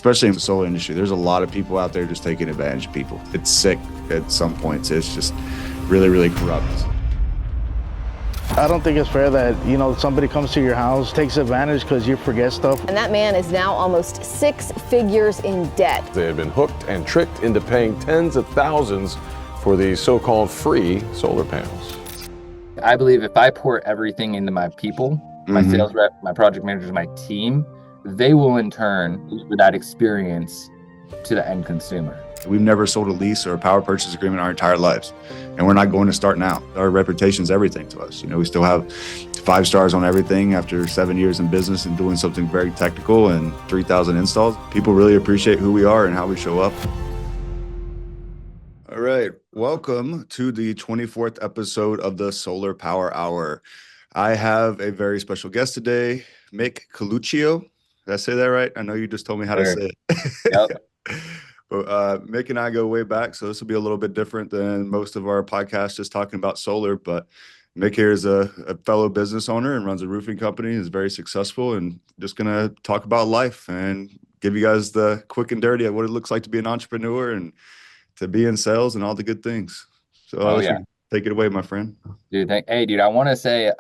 especially in the solar industry. There's a lot of people out there just taking advantage of people. It's sick at some points. It's just really, really corrupt. I don't think it's fair that, somebody comes to your house, takes advantage because you forget stuff. And that man is now almost 6 figures in debt. They had been hooked and tricked into paying tens of thousands for these so-called free solar panels. I believe if I pour everything into my people, my sales rep, my project managers, my team, they will in turn deliver that experience to the end consumer. We've never sold a lease or a power purchase agreement our entire lives, and we're not going to start now. Our reputation is everything to us. We still have 5 stars on everything after 7 years in business and doing something very technical and 3,000 installs. People really appreciate who we are and how we show up. All right, welcome to the 24th episode of the Solar Power Hour. I have a very special guest today, Mick. Did I say that right? I know you just told me how to say it. Yep. But Mick and I go way back, so this will be a little bit different than most of our podcasts just talking about solar. But Mick here is a fellow business owner and runs a roofing company, is very successful, and just going to talk about life and give you guys the quick and dirty of what it looks like to be an entrepreneur and to be in sales and all the good things. So take it away, my friend. Dude, I want to say,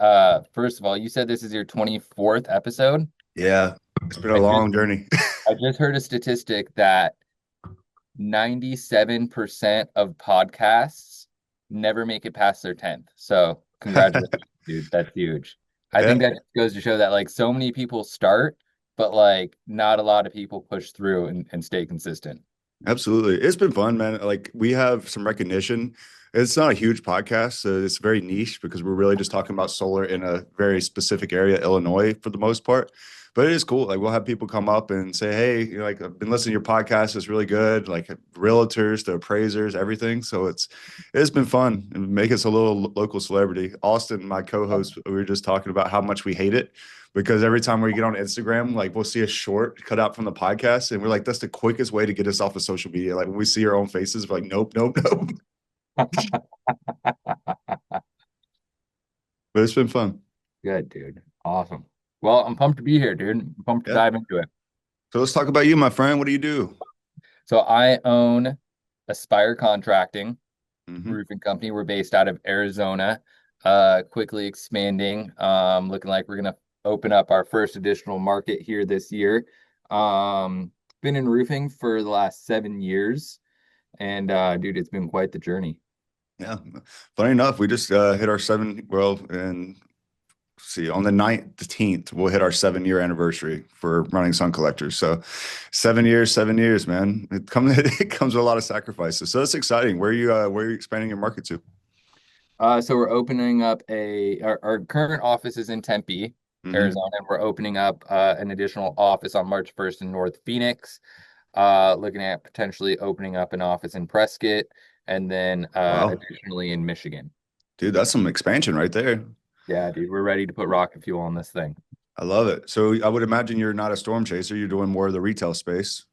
first of all, you said this is your 24th episode. Yeah, it's been a long journey. I just heard a statistic that 97% of podcasts never make it past their 10th. So congratulations, dude. That's huge. I think that goes to show that like so many people start, but like not a lot of people push through and stay consistent. Absolutely. It's been fun, man. Like we have some recognition. It's not a huge podcast, so it's very niche because we're really just talking about solar in a very specific area, Illinois, for the most part. But it is cool. Like we'll have people come up and say, "Hey, like I've been listening to your podcast. It's really good." Like realtors, to appraisers, everything. So it's been fun and make us a little local celebrity. Austin, my co-host, we were just talking about how much we hate it because every time we get on Instagram, like we'll see a short cut out from the podcast, and we're like, "That's the quickest way to get us off of social media." Like when we see our own faces, we're like, "Nope, nope, nope." But it's been fun. Good, dude. Awesome. Well, I'm pumped to be here, dude. I'm pumped to dive into it. So let's talk about you, my friend. What do you do? So I own Aspire Contracting, roofing company. We're based out of Arizona, quickly expanding, looking like we're going to open up our first additional market here this year. Been in roofing for the last 7 years, and dude, it's been quite the journey. Yeah. Funny enough, we just hit our on the 19th, we'll hit our 7-year anniversary for running Sun Collectors. So 7 years, man. It comes with a lot of sacrifices. So that's exciting. Where are you expanding your market to? So we're opening up our current office is in Tempe, Arizona, and we're opening up an additional office on March 1st in North Phoenix. Looking at potentially opening up an office in Prescott and then additionally in Michigan. Dude, that's some expansion right there. Yeah, dude, we're ready to put rocket fuel on this thing. I love it. So I would imagine you're not a storm chaser. You're doing more of the retail space.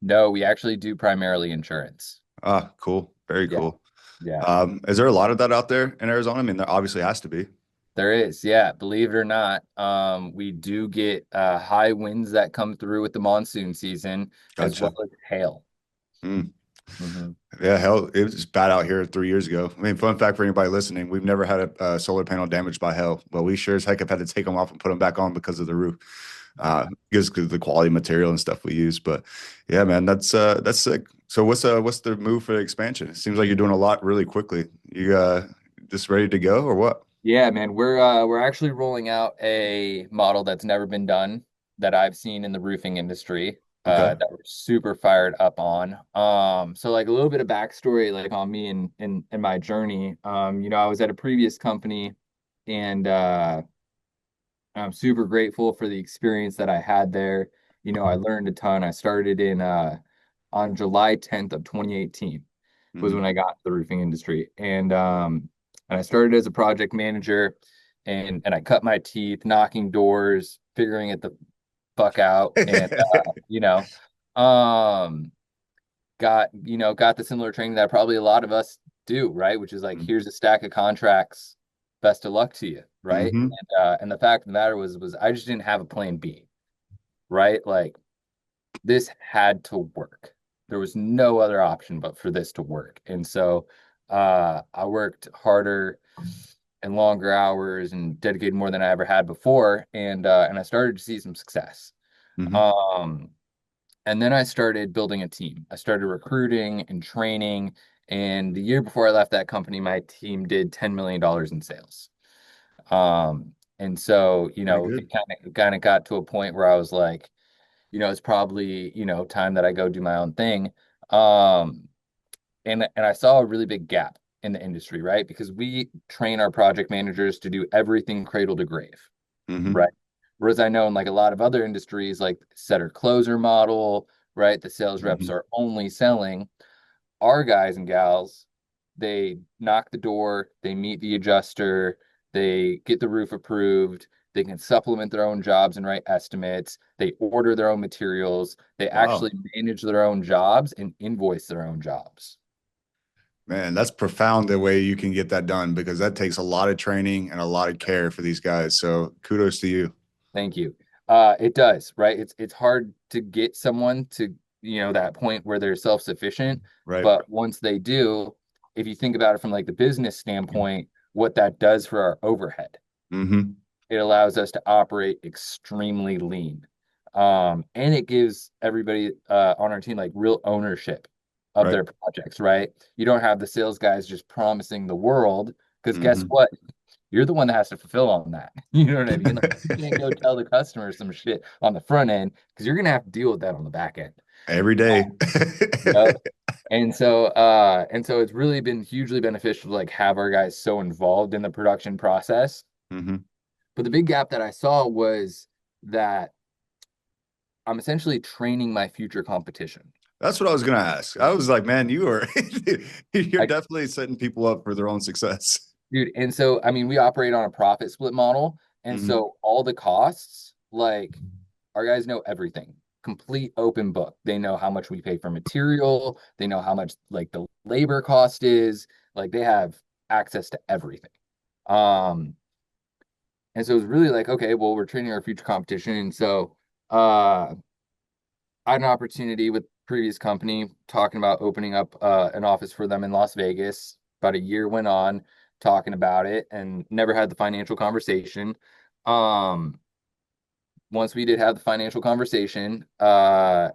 No, we actually do primarily insurance. Ah, cool. Very cool. Yeah. Is there a lot of that out there in Arizona? I mean, there obviously has to be. There is. Yeah. Believe it or not, we do get high winds that come through with the monsoon season as well as hail. Yeah, hell, it was bad out here 3 years ago. I mean, fun fact for anybody listening, we've never had a solar panel damaged by hail. Well, we sure as heck have had to take them off and put them back on because of the roof, because of the quality material and stuff we use. But yeah, man, that's sick. So what's the move for the expansion? It seems like you're doing a lot really quickly. You just ready to go or what? Yeah, man, we're actually rolling out a model that's never been done that I've seen in the roofing industry. That we're super fired up on. So like a little bit of backstory, like on me and my journey. I was at a previous company, and I'm super grateful for the experience that I had there. I learned a ton. I started on July 10th of 2018 was when I got to the roofing industry, and I started as a project manager, and I cut my teeth knocking doors, figuring it the fuck out, and got the similar training that probably a lot of us do, right? Which is like, here's a stack of contracts, best of luck to you, right? And the fact of the matter was I just didn't have a plan B, right? Like this had to work. There was no other option but for this to work. And so I worked harder and longer hours and dedicated more than I ever had before. And I started to see some success. Hmm. Um, and then I started building a team. I started recruiting and training. And the year before I left that company, my team did $10 million in sales. And so, Pretty it good. kind of got to a point where I was like, it's probably, time that I go do my own thing. Um, and I saw a really big gap in the industry, right? Because we train our project managers to do everything cradle to grave, Hmm. right? Whereas I know in like a lot of other industries, like setter closer model, right? The sales reps Hmm. are only selling. Our guys and gals, they knock the door, they meet the adjuster, they get the roof approved, they can supplement their own jobs and write estimates, they order their own materials, they Wow. actually manage their own jobs and invoice their own jobs. Man, that's profound the way you can get that done because that takes a lot of training and a lot of care for these guys. So kudos to you. Thank you. It does, right? It's hard to get someone to, that point where they're self-sufficient, Right. but once they do, if you think about it from like the business standpoint, what that does for our overhead, Hmm. it allows us to operate extremely lean. And it gives everybody on our team like real ownership of Right. their projects, right? You don't have the sales guys just promising the world, because guess Hmm. what? You're the one that has to fulfill on that. You know what I mean? Like, you can't go tell the customer some shit on the front end because you're gonna have to deal with that on the back end. Every day. Yep. And so it's really been hugely beneficial to like have our guys so involved in the production process. Hmm. But the big gap that I saw was that I'm essentially training my future competition. That's what I was gonna ask. I was like, man, you're I, definitely setting people up for their own success. dude, and so I mean, we operate on a profit split model, and Hmm. so all the costs, like our guys know everything, complete open book. They know how much we pay for material, they know how much like the labor cost is, like they have access to everything. Um, and so it's really like, okay, well, we're training our future competition, and so uh I had an opportunity with previous company talking about opening up an office for them in Las Vegas. About a year went on talking about it and never had the financial conversation. Um, Once we did have the financial conversation, the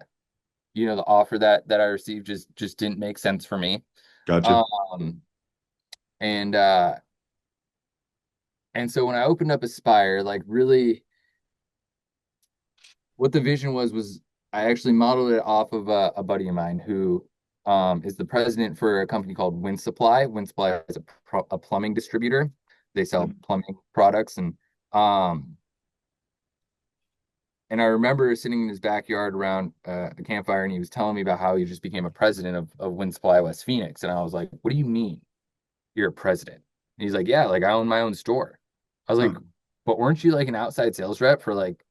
offer that I received just didn't make sense for me. Gotcha. Um, and uh, and so when I opened up Aspire, like really what the vision was I actually modeled it off of a buddy of mine who is the president for a company called Wind Supply. Wind Supply is a plumbing distributor. They sell Mhm. plumbing products um and I remember sitting in his backyard around a campfire and he was telling me about how he just became a president of Wind Supply West Phoenix. And I was like, what do you mean you're a president? And he's like, yeah, like I own my own store. I was like, Huh. but weren't you like an outside sales rep for like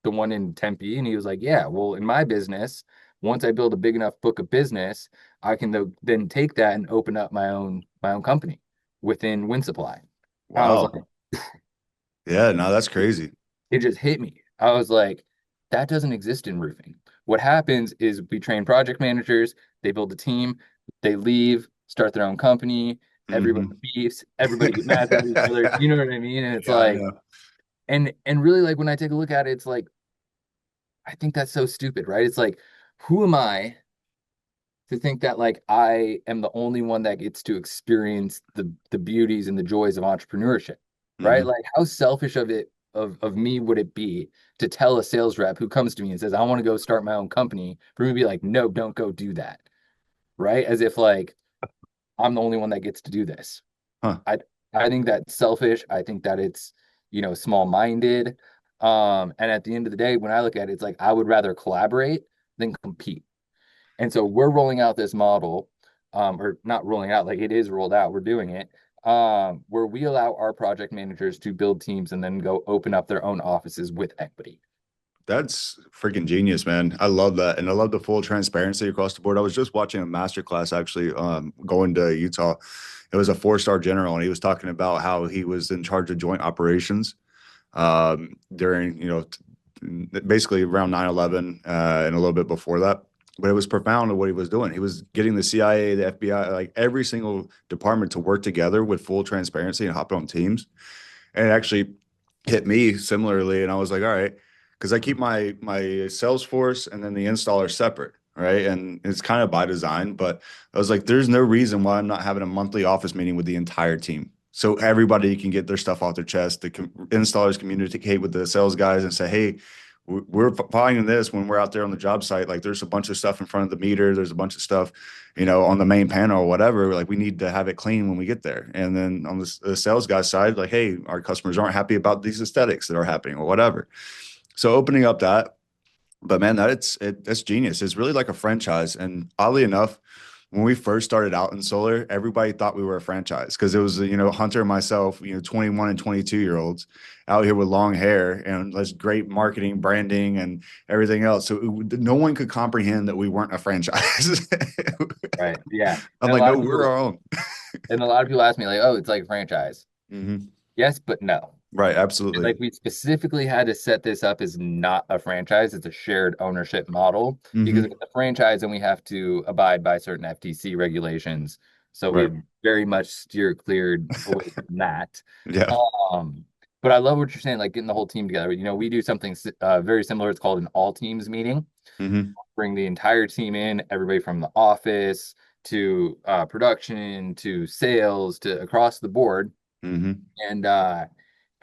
the one in Tempe? And he was like, yeah, well, in my business, once I build a big enough book of business, I can then take that and open up my own company within Wind Supply. I was Wow. like, Yeah, no, that's crazy. it just hit me. I was like, that doesn't exist in roofing. What happens is we train project managers, they build a team, they leave, start their own company, everybody Hmm. beefs, everybody get mad at each other. You know what I mean? And it's Yeah, I like, know. and really like when I take a look at it, it's like I think that's so stupid, right? It's like, who am I to think that like I am the only one that gets to experience the beauties and the joys of entrepreneurship, right? Hmm. Like how selfish of me would it be to tell a sales rep who comes to me and says, I want to go start my own company, for me to be like, no, don't go do that, right? As if like I'm the only one that gets to do this. Huh. I I think that's selfish. I think that it's, small-minded. And at the end of the day, when I look at it, it's like I would rather collaborate than compete. And so we're rolling out this model, or not rolling out, like it is rolled out, we're doing it, where we allow our project managers to build teams and then go open up their own offices with equity. That's freaking genius, man. I love that. And I love the full transparency across the board. I was just watching a master class actually going to Utah. It was a four-star general, and he was talking about how he was in charge of joint operations during, basically around 9/11 and a little bit before that. But it was profound what he was doing. He was getting the CIA, the FBI, like every single department to work together with full transparency and hop on teams. And it actually hit me similarly. And I was like, all right, because I keep my Salesforce and then the installer separate, right? And it's kind of by design, but I was like, there's no reason why I'm not having a monthly office meeting with the entire team. So everybody can get their stuff off their chest. The installers communicate with the sales guys and say, hey, we're finding this when we're out there on the job site. Like there's a bunch of stuff in front of the meter. There's a bunch of stuff, on the main panel or whatever. Like we need to have it clean when we get there. And then on the sales guy side, like, hey, our customers aren't happy about these aesthetics that are happening or whatever. So opening up that, but man, that's genius. It's really like a franchise. And oddly enough, when we first started out in solar, everybody thought we were a franchise because it was, Hunter and myself, 21 and 22-year-olds out here with long hair and that's great marketing, branding, and everything else. So no one could comprehend that we weren't a franchise. Right. Yeah. I'm And a like, lot no, of we're people, our own. and a lot of people ask me like, oh, it's like a franchise. Hmm. Yes, but no. Right. And Absolutely. like we specifically had to set this up as not a franchise. It's a shared ownership model because if Hmm. it's a franchise, then we have to abide by certain FTC regulations. So Right. we very much steer cleared away from that. Yeah. Um, but I love what you're saying, like getting the whole team together. We do something very similar. It's called an all teams meeting. Hmm. Bring the entire team in, everybody from the office to production to sales to across the board, Hmm. and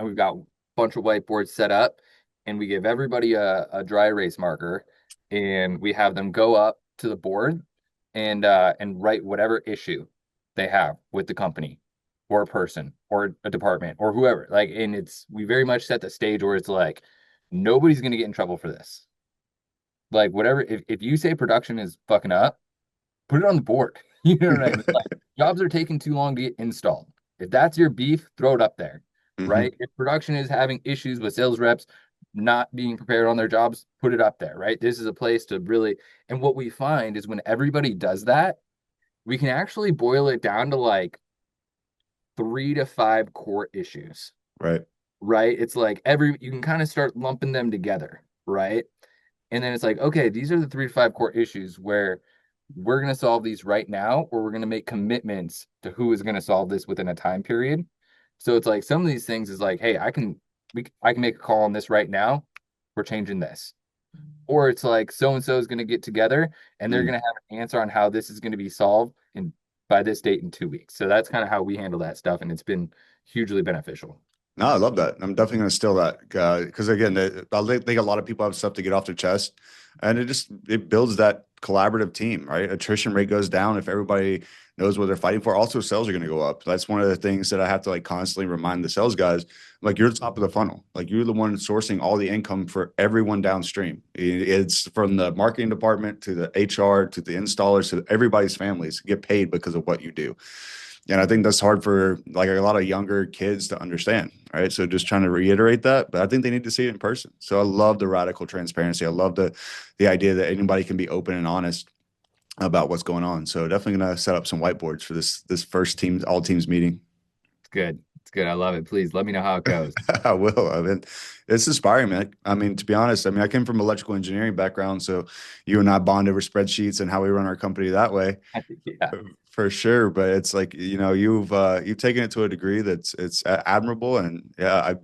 we've got a bunch of whiteboards set up, and we give everybody a dry erase marker, and we have them go up to the board and write whatever issue they have with the company or a person or a department or whoever. Like, and we very much set the stage where it's like nobody's gonna get in trouble for this. Like whatever, if you say production is fucking up, put it on the board. You know what I mean? Like jobs are taking too long to get installed. If that's your beef, throw it up there, right? Hmm. If production is having issues with sales reps not being prepared on their jobs, put it up there, right? This is a place to really, and what we find is when everybody does that, we can actually boil it down to like 3 to 5 core issues, Right. right? It's like you can kind of start lumping them together, right? And then it's like, okay, these are the 3 to 5 core issues where we're going to solve these right now, or we're going to make commitments to who is going to solve this within a time period. So it's like some of these things is like, hey, I can make a call on this right now. We're changing this. Or it's like so and so is going to get together and they're Mm. going to have an answer on how this is going to be solved in by this date in 2 weeks. So that's kind of how we handle that stuff, and it's been hugely beneficial. No, I love that. I'm definitely going to steal that because again, I think a lot of people have stuff to get off their chest, and it builds that collaborative team, right? Attrition rate goes down if everybody knows what they're fighting for. Also, sales are going to go up. That's one of the things that I have to like constantly remind the sales guys. Like you're the top of the funnel. Like you're the one sourcing all the income for everyone downstream. It's from the marketing department to the HR to the installers to everybody's families get paid because of what you do. And I think that's hard for like a lot of younger kids to understand, right? So just trying to reiterate that, but I think they need to see it in person. So I love the radical transparency. I love the idea that anybody can be open and honest about what's going on. So definitely gonna set up some whiteboards for this first team all teams meeting. It's good. It's good. I love it. Please let me know how it goes. I will. I mean, it's inspiring, man. I mean, to be honest, I mean, I came from electrical engineering background, so you and I bond over spreadsheets and how we run our company that way. Yeah. For sure, but it's like you've taken it to a degree that's it's admirable, and yeah,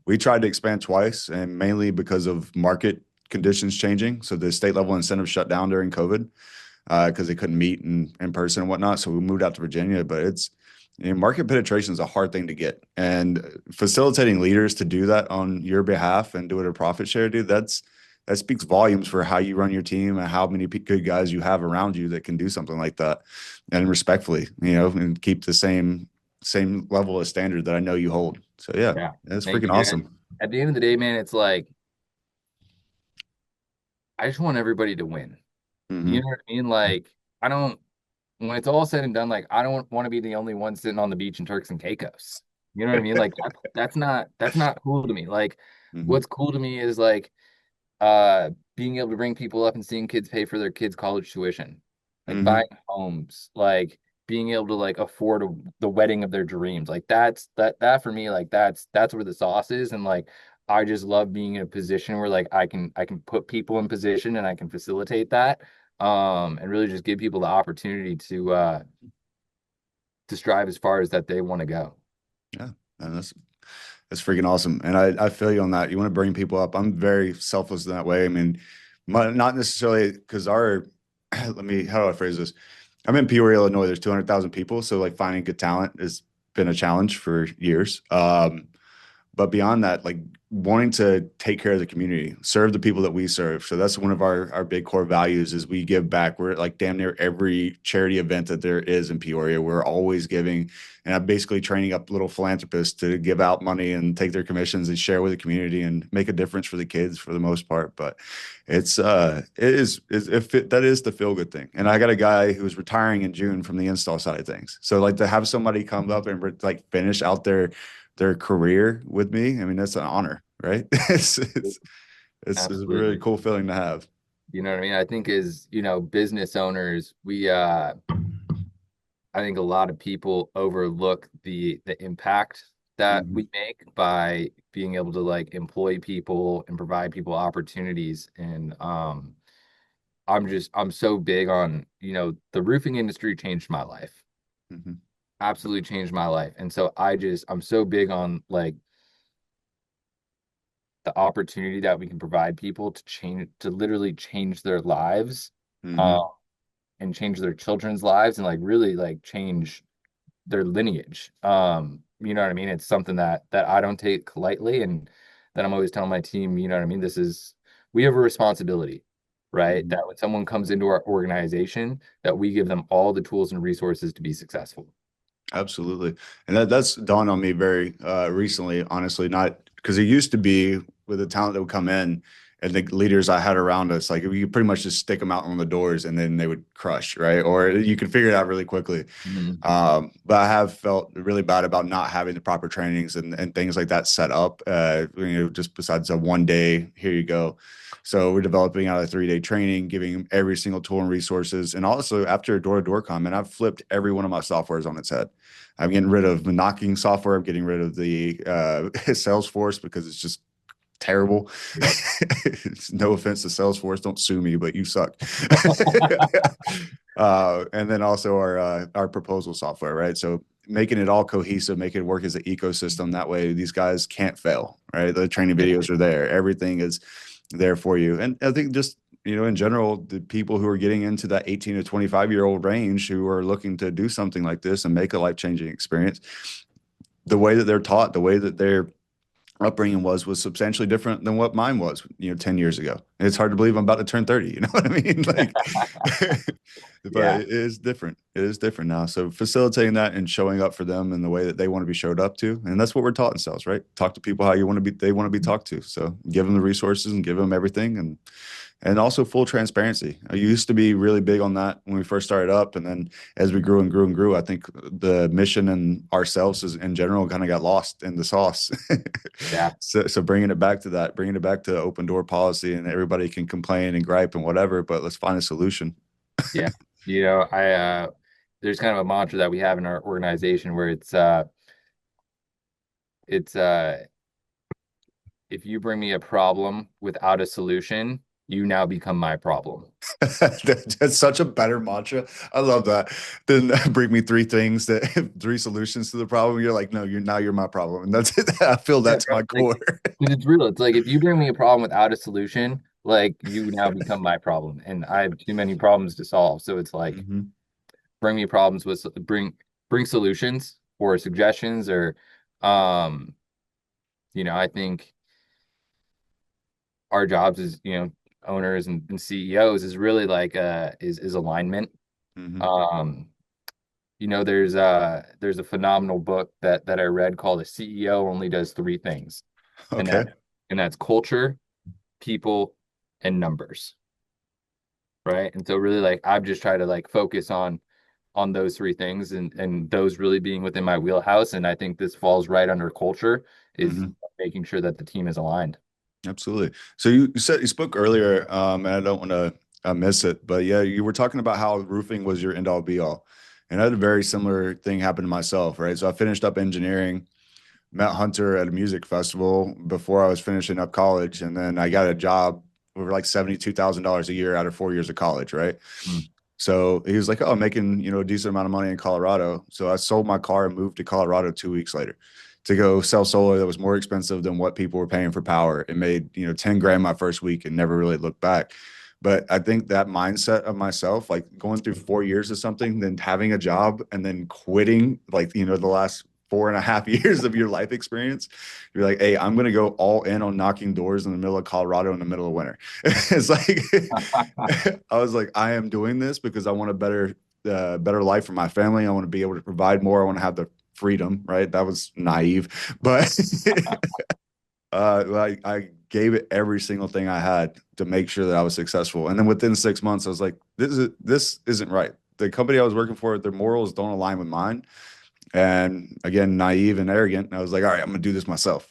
we tried to expand twice, and mainly because of market conditions changing. So the state level incentives shut down during COVID because they couldn't meet in person and whatnot. So we moved out to Virginia, but market penetration is a hard thing to get, and facilitating leaders to do that on your behalf and do it a profit share, dude. That speaks volumes for how you run your team and how many good guys you have around you that can do something like that, and respectfully, and keep the same level of standard that I know you hold. So yeah, Yeah. that's Thank freaking you, dude. awesome. At the end of the day, man, it's like I just want everybody to win. You know Hmm. what I mean? Like I don't when it's all said and done, like I don't want to be the only one sitting on the beach in Turks and Caicos. You know what I mean? Like that's not cool to me. Like Hmm. what's cool to me is like being able to bring people up and seeing kids pay for their kids' college tuition, like Hmm. buying homes, like being able to like afford the wedding of their dreams. Like that for me, like that's where the sauce is. And like I just love being in a position where like I can put people in position and I can facilitate that. And really just give people the opportunity to strive as far as that they want to go. Yeah, and that's freaking awesome. And I feel you on that. You want to bring people up. I'm very selfless in that way. I mean, not necessarily because let me, how do I phrase this? I'm in Peoria, Illinois. There's 200,000 people. So like finding good talent has been a challenge for years. But beyond that, like wanting to take care of the community, serve the people that we serve. So that's one of our big core values is we give back. We're at like damn near every charity event that there is in Peoria. We're always giving. And I'm basically training up little philanthropists to give out money and take their commissions and share with the community and make a difference for the kids for the most part. But that is the feel good thing. And I got a guy who's retiring in June from the install side of things. So like to have somebody come up and like finish out their career with me. I mean, that's an honor, right? It's a really Absolutely. cool feeling to have. You know what I mean? I think as, business owners, I think a lot of people overlook the impact that Mhm. we make by being able to like employ people and provide people opportunities. And I'm so big on, the roofing industry changed my life. Mhm. Absolutely changed my life. And so I'm so big on like the opportunity that we can provide people to literally change their lives, uh, Mhm. and change their children's lives and like really like change their lineage. You know what I mean? It's something that I don't take lightly and that I'm always telling my team, you know what I mean? We have a responsibility, right? Mhm. That when someone comes into our organization, that we give them all the tools and resources to be successful. Absolutely. And that's dawned on me very recently, honestly, not because it used to be with the talent that would come in and the leaders I had around us, like you pretty much just stick them out on the doors and then they would crush, right? Or you could figure it out really quickly. Mhm. But I have felt really bad about not having the proper trainings and things like that set up. Just besides a 1 day, here you go. So we're developing out a 3 day training, giving them every single tool and resources. And also after a door-to-door comment, I've flipped every one of my softwares on its head. I'm getting rid of the knocking software. I'm getting rid of the Salesforce because it's just terrible. Yep. No offense to Salesforce, don't sue me, but you suck. And then also our proposal software, right? So making it all cohesive, making it work as an ecosystem. That way, these guys can't fail, right? The training videos are there. Everything is there for you. And I think just in general, the people who are getting into that 18 to 25-year-old range who are looking to do something like this and make a life-changing experience, the way that they're taught, the way that their upbringing was substantially different than what mine was, 10 years ago. And it's hard to believe I'm about to turn 30. You know what I mean? Like, but Yeah. it is different. It is different now. So facilitating that and showing up for them in the way that they want to be showed up to. And that's what we're taught in sales, right? Talk to people how you want to be, they want to be talked to. So give them the resources and give them everything. And also full transparency. I used to be really big on that when we first started up. And then as we grew and grew and grew, I think the mission and ourselves in general kind of got lost in the sauce. Yeah. So bringing it back to that, bringing it back to open door policy and everybody can complain and gripe and whatever, but let's find a solution. Yeah. There's kind of a mantra that we have in our organization where it's if you bring me a problem without a solution, you now become my problem. That's such a better mantra. I love that. Then bring me three solutions to the problem. You're like, no, you're my problem. And that's it. I feel Yeah, that's bro. my Like, core. 'cause it's real. It's like if you bring me a problem without a solution, like you now become my problem, and I have too many problems to solve. So it's like Mhm. bring me problems with bring solutions or suggestions or um I think our jobs as owners and CEOs is really like is alignment. Mhm. Um there's a phenomenal book that I read called A CEO Only Does Three Things, and Okay. that's culture, people, and numbers, right? And so really like I've just tried to like focus on those three things and those really being within my wheelhouse. And I think this falls right under culture is Mhm. making sure that the team is aligned. Absolutely. So you spoke earlier, and I don't want to miss it, but yeah, you were talking about how roofing was your end all be all, and I had a very similar thing happen to myself, right? So I finished up engineering, met Hunter at a music festival before I was finishing up college. And then I got a job over like $72,000 a year out of 4 years of college, right? Mm. So he was like, "Oh, I'm making, a decent amount of money in Colorado." So I sold my car and moved to Colorado 2 weeks later to go sell solar that was more expensive than what people were paying for power. It made, 10 grand my first week and never really looked back. But I think that mindset of myself, like going through 4 years of something, then having a job and then quitting, like, the last 4.5 years of your life experience, you're like, "Hey, I'm going to go all in on knocking doors in the middle of Colorado in the middle of winter." It's like, I was like, I am doing this because I want a better life for my family. I want to be able to provide more. I want to have the freedom, right? That was naive, but I gave it every single thing I had to make sure that I was successful. And then within 6 months, I was like, this isn't right. The company I was working for, their morals don't align with mine. And again, naive and arrogant. And I was like, all right, I'm gonna do this myself.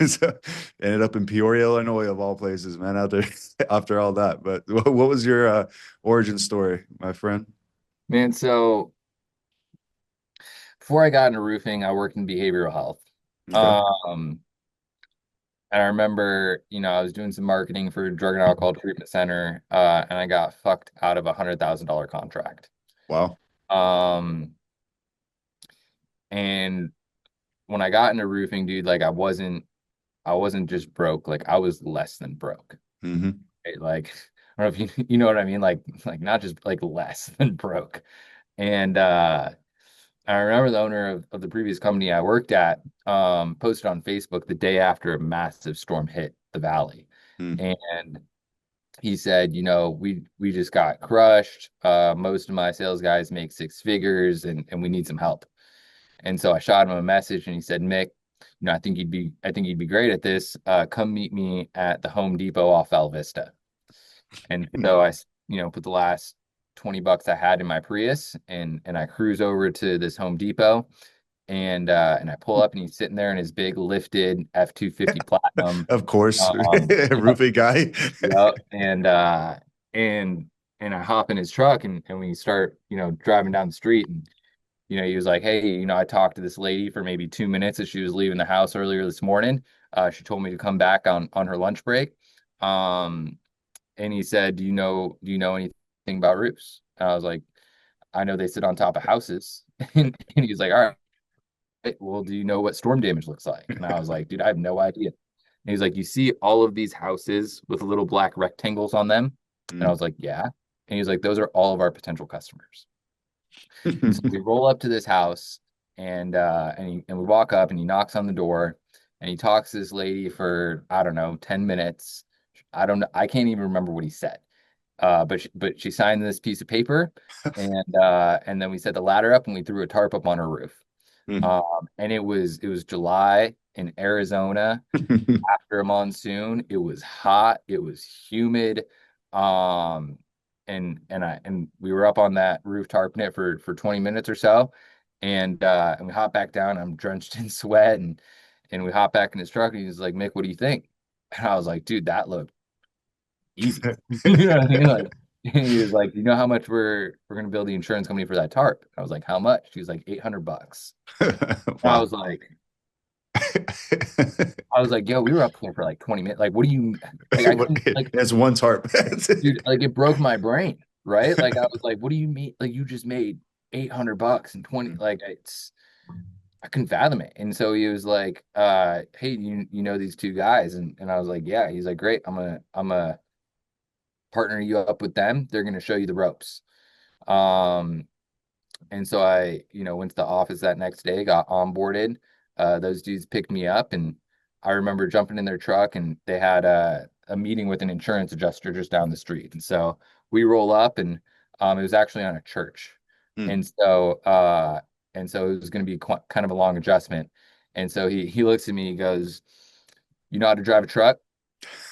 So ended up in Peoria, Illinois, of all places, man. After all that. But what was your origin story, my friend? Man, so before I got into roofing, I worked in behavioral health. Okay. Um, and I remember, I was doing some marketing for a drug and alcohol treatment center, and I got fucked out of $100,000 contract. Wow. Um, and when I got into roofing, dude, like I wasn't just broke, like I was less than broke. Mm-hmm. Right? Like, I don't know if you know what I mean, like not just like less than broke. And I remember the owner of the previous company I worked at posted on Facebook the day after a massive storm hit the valley. Mm. And he said, we just got crushed. Most of my sales guys make six figures and we need some help. And so I shot him a message and he said, Mick, I think you'd be great at this. Come meet me at the Home Depot off El Vista. And so I, put the last $20 I had in my Prius and I cruise over to this Home Depot and I pull up and he's sitting there in his big lifted F-250 Platinum. Of course, Yep, roofing guy. yep. And I hop in his truck and we start, driving down the street and he was like, "Hey, I talked to this lady for maybe 2 minutes as she was leaving the house earlier this morning. She told me to come back on her lunch break. Um, and he said, Do you know anything about roofs?" And I was like, "I know they sit on top of houses." And he's like, "All right, well, do you know what storm damage looks like?" And I was like, "Dude, I have no idea." And he's like, "You see all of these houses with little black rectangles on them?" And I Mm. was like, "Yeah." And he's like, "Those are all of our potential customers." And so we roll up to this house and we walk up and he knocks on the door and he talks to this lady for, I don't know, 10 minutes. I don't know. I can't even remember what he said. But she signed this piece of paper and then we set the ladder up and we threw a tarp up on her roof. Mm. And it was July in Arizona after a monsoon. It was hot, it was humid. Um, and we were up on that roof tarping it for 20 minutes or so. And we hop back down. I'm drenched in sweat and we hop back in his truck and he's like, "Mick, what do you think?" And I was like, "Dude, that looked easy." You know what I mean? Like he was like, "You know how much we're gonna build the insurance company for that tarp?" I was like, "How much?" He was like, $800. And I Wow. was like, "Yo, we were up here for like 20 minutes. Like, what do you like? I couldn't like, That's one tarp. dude, like it broke my brain, right? Like I was like, what do you mean? Like you just made $800 and 20, like I couldn't fathom it. And so he was like, hey, you know these two guys? And I was like, yeah. He's like, great, I'm gonna partner you up with them. They're gonna show you the ropes. Um, and so I, went to the office that next day, got onboarded. Those dudes picked me up, and I remember jumping in their truck, and they had a meeting with an insurance adjuster just down the street. And so we roll up, and it was actually on a church, Mm. and so it was going to be kind of a long adjustment. And so he looks at me, he goes, "You know how to drive a truck?"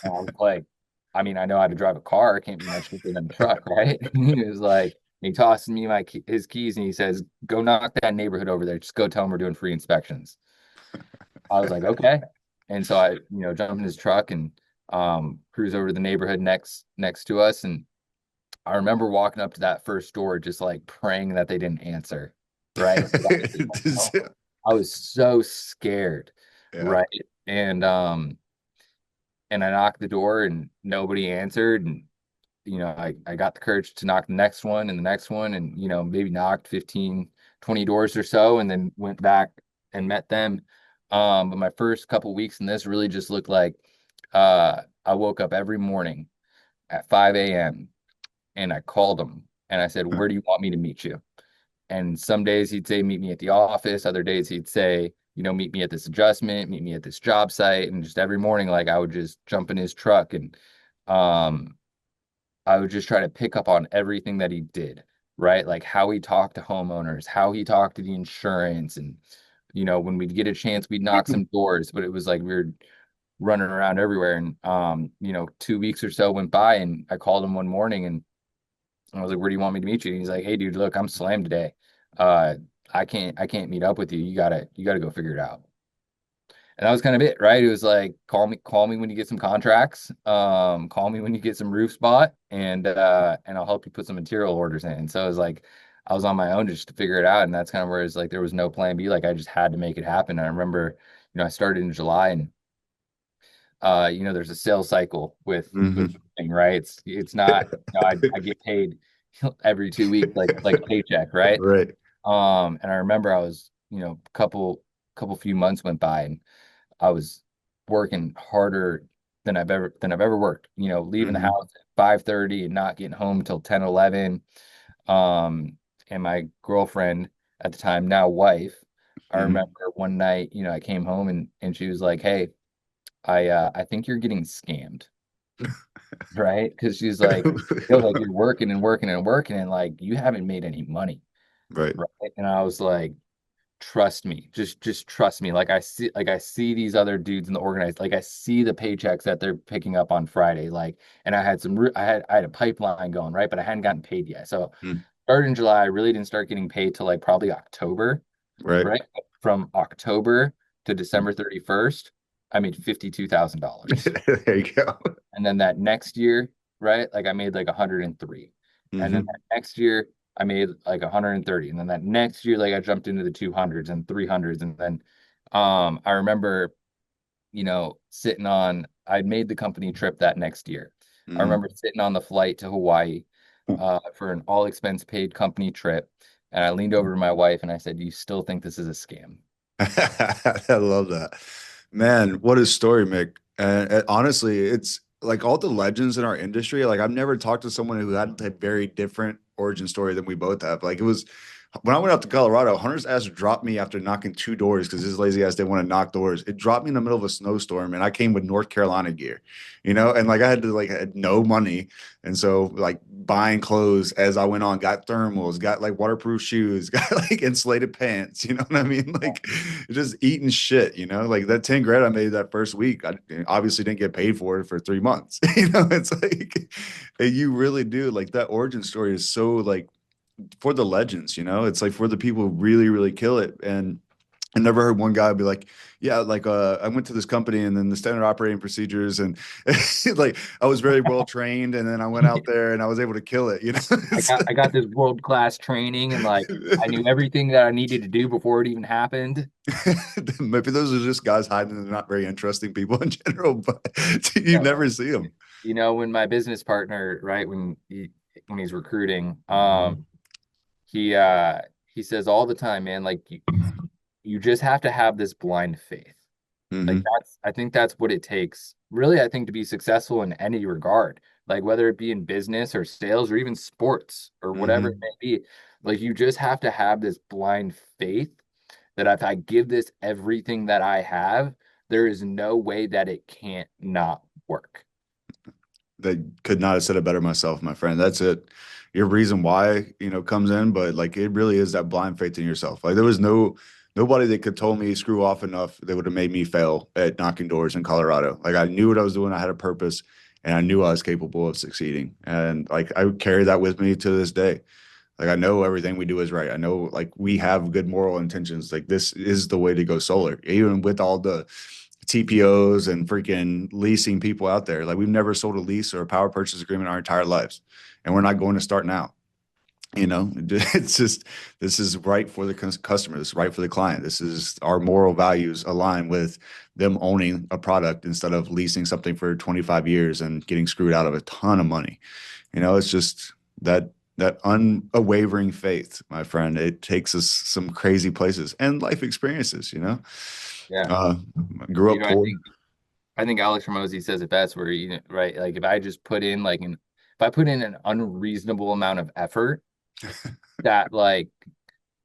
And I was like, "I mean, I know how to drive a car. It can't be much different than a truck, right?" He was like, he tosses me his keys and he says, "Go knock that neighborhood over there. Just go tell them we're doing free inspections." I was like, "Okay." And so I, jump in his truck and cruise over to the neighborhood next to us. And I remember walking up to that first door, just like praying that they didn't answer. Right. Like, I was so scared. Yeah. right? And I knocked the door and nobody answered. And, I got the courage to knock the next one and the next one and, maybe knocked 15, 20 doors or so and then went back and met them. But my first couple weeks in this really just looked like I woke up every morning at 5 a.m. and I called him and I said, "Where do you want me to meet you?" And some days he'd say, "Meet me at the office." Other days he'd say, "Meet me at this adjustment, meet me at this job site." And just every morning, like I would just jump in his truck and um, I would just try to pick up on everything that he did, right? Like how he talked to homeowners, how he talked to the insurance. And, when we'd get a chance, we'd knock some doors, but it was like we were running around everywhere. And, 2 weeks or so went by and I called him one morning and I was like, "Where do you want me to meet you?" And he's like, "Hey dude, look, I'm slammed today. Uh, I can't meet up with you. You gotta go figure it out." And that was kind of it, right? It was like, call me when you get some contracts. Call me when you get some roof spot and I'll help you put some material orders in. And so it was like I was on my own just to figure it out. And that's kind of where it's like there was no plan B. Like I just had to make it happen. And I remember, I started in July and there's a sales cycle with Hmm. thing, right? It's not, I get paid every 2 weeks like a paycheck, right? Right. And I remember I was, couple few months went by and I was working harder than I've ever worked, leaving the Hmm. house at 5:30 and not getting home till 10, 11. And my girlfriend at the time, now wife, I Hmm. remember one night, I came home and she was like, "Hey, I think you're getting scammed." Right? Because she's like, like you're working and working and working and like you haven't made any money. Right. Right. And I was like, "Trust me, just trust me. Like I see these other dudes in the organized, like I see the paychecks that they're picking up on Friday. Like, and I had a pipeline going, right? But I hadn't gotten paid yet. So Mm. started in July, I really didn't start getting paid till like probably October, Right. right? From October to December 31st, I made $52,000. There you go. And then that next year, right? Like I made like 103. And then Hmm. that next year, I made like 130. And then that next year, like I jumped into the 200s and 300s. And then I remember, I'd made the company trip that next year. I Hmm. remember sitting on the flight to Hawaii for an all expense paid company trip. And I leaned over to my wife and I said, "Do you still think this is a scam?" I love that. Man, what a story, Mick. And honestly, it's like all the legends in our industry. Like I've never talked to someone who had a very different origin story than we both have. Like it was when I went out to Colorado, Hunter's ass dropped me after knocking two doors because his lazy ass didn't want to knock doors. It dropped me in the middle of a snowstorm, and I came with North Carolina gear, and like I had to like had no money, and so like buying clothes as I went on, got thermals, got like waterproof shoes, got like insulated pants. You know what I mean? Like just eating shit. Like that 10 grand I made that first week, I obviously didn't get paid for it for 3 months. It's like you really do like that origin story is so like for the legends, it's like for the people who really, really kill it. And I never heard one guy be like, yeah, like I went to this company and then the standard operating procedures and like I was very well trained and then I went out there and I was able to kill it, I It's got I got this world-class training and like I knew everything that I needed to do before it even happened. maybe those are just guys hiding and they're not very interesting people in general, but you No, never see them. when my business partner, right, when he's recruiting, he he says all the time, man, like you just have to have this blind faith. Like Hmm. I think that's what it takes. Really, I think to be successful in any regard, like whether it be in business or sales or even sports or whatever it Hmm. may be, like you just have to have this blind faith that if I give this everything that I have, there is no way that it can't not work. They could not have said it better myself, my friend. That's it. Your reason why, comes in, but like it really is that blind faith in yourself. Like there was nobody that could told me screw off enough that would have made me fail at knocking doors in Colorado. Like I knew what I was doing, I had a purpose, and I knew I was capable of succeeding. And like I would carry that with me to this day. Like I know everything we do is right. I know like we have good moral intentions. Like this is the way to go solar, even with all the TPOs and freaking leasing people out there. Like we've never sold a lease or a power purchase agreement our entire lives, and we're not going to start now. You know, it's just, this is right for the customer. This is right for the client. This is our moral values align with them owning a product instead of leasing something for 25 years and getting screwed out of a ton of money. You know, it's just that unwavering faith, my friend. It takes us some crazy places and life experiences, you know. Yeah. Uh, grew You up know, poor. I think Alex Ramosi says it best where, you know, right, like if I just put in if I put in an unreasonable amount of effort, that like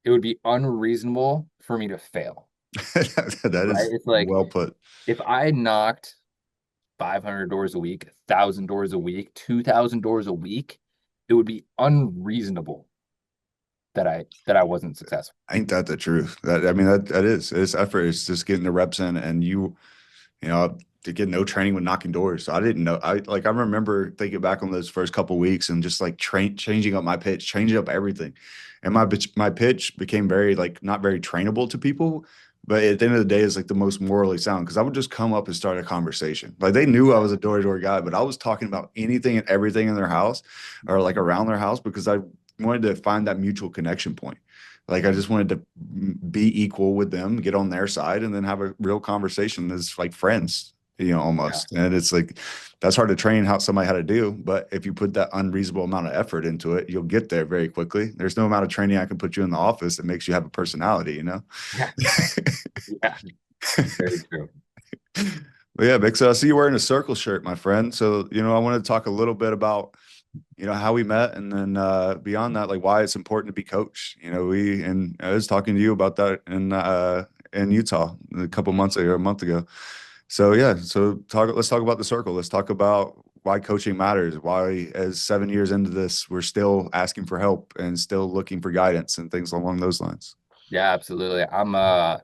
it would be unreasonable for me to fail, That right? is It's like well put. if I knocked 500 doors a week, 1,000 doors a week, 2,000 doors a week, it would be unreasonable that I wasn't successful. Ain't that the truth? That, I mean, that is, it's effort. It's just getting the reps in, and you know, to get no training with knocking doors. So I didn't know. I remember thinking back on those first couple weeks and just like changing up my pitch, changing up everything. And my pitch became very like not very trainable to people, but at the end of the day, it's like the most morally sound because I would just come up and start a conversation. Like they knew I was a door-to-door guy, but I was talking about anything and everything in their house or like around their house because I wanted to find that mutual connection point. Like I just wanted to be equal with them, get on their side, and then have a real conversation as like friends, you know, Yeah. almost. And it's like that's hard to train how somebody how to do, but if you put that unreasonable amount of effort into it, you'll get there very quickly. There's no amount of training I can put you in the office that makes you have a personality, you know. Yeah. Yeah. Very true. But yeah, Mick, so I see you wearing a circle shirt, my friend. So, you know, I want to talk a little bit about, you know, how we met and then beyond that, like why it's important to be coached. You know, and I was talking to you about that in Utah a couple months ago, a month ago. So yeah, let's talk about the circle. Let's talk about why coaching matters, why as 7 years into this, we're still asking for help and still looking for guidance and things along those lines. Yeah, absolutely. I'm a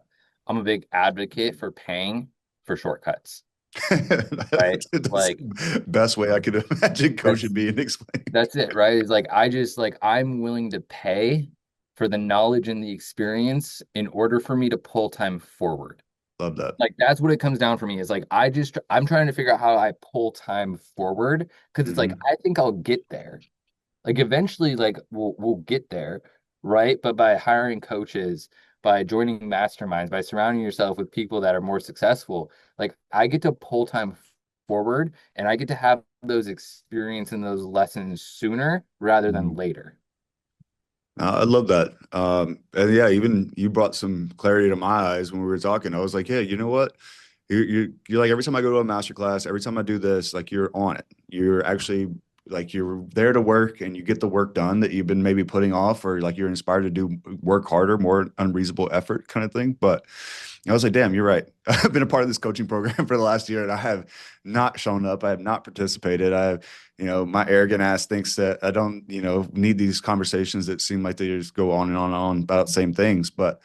big advocate for paying for shortcuts, right? That's Like the best way I could imagine that's coaching being explained. that's it, right? It's like I just like I'm willing to pay for the knowledge and the experience in order for me to pull time forward. Love that. Like that's what it comes down for me is like I'm trying to figure out how I pull time forward because it's like Hmm. I think I'll get there. Like eventually like we'll get there, right? But by hiring coaches, by joining masterminds, by surrounding yourself with people that are more successful, like I get to pull time forward and I get to have those experience and those lessons sooner rather than later. I love that. And yeah, even you brought some clarity to my eyes when we were talking. I was like, yeah, you know what? You're like every time I go to a master class, every time I do this, like you're on it. You're actually like you're there to work and you get the work done that you've been maybe putting off, or like you're inspired to do work harder, more unreasonable effort kind of thing. But I was like, damn, you're right. I've been a part of this coaching program for the last year and I have not shown up. I have not participated. I have, you know, my arrogant ass thinks that I don't, you know, need these conversations that seem like they just go on and on and on about the same things. But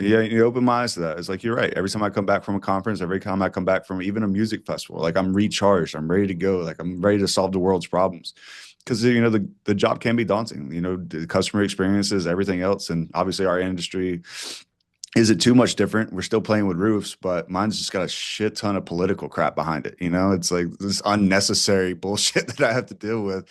yeah, you open my eyes to that. It's like you're right. Every time I come back from a conference, every time I come back from even a music festival, like I'm recharged. I'm ready to go. Like I'm ready to solve the world's problems. Because you know the job can be daunting. You know the customer experiences, everything else, and obviously our industry isn't too much different. We're still playing with roofs, but mine's just got a shit ton of political crap behind it. You know, it's like this unnecessary bullshit that I have to deal with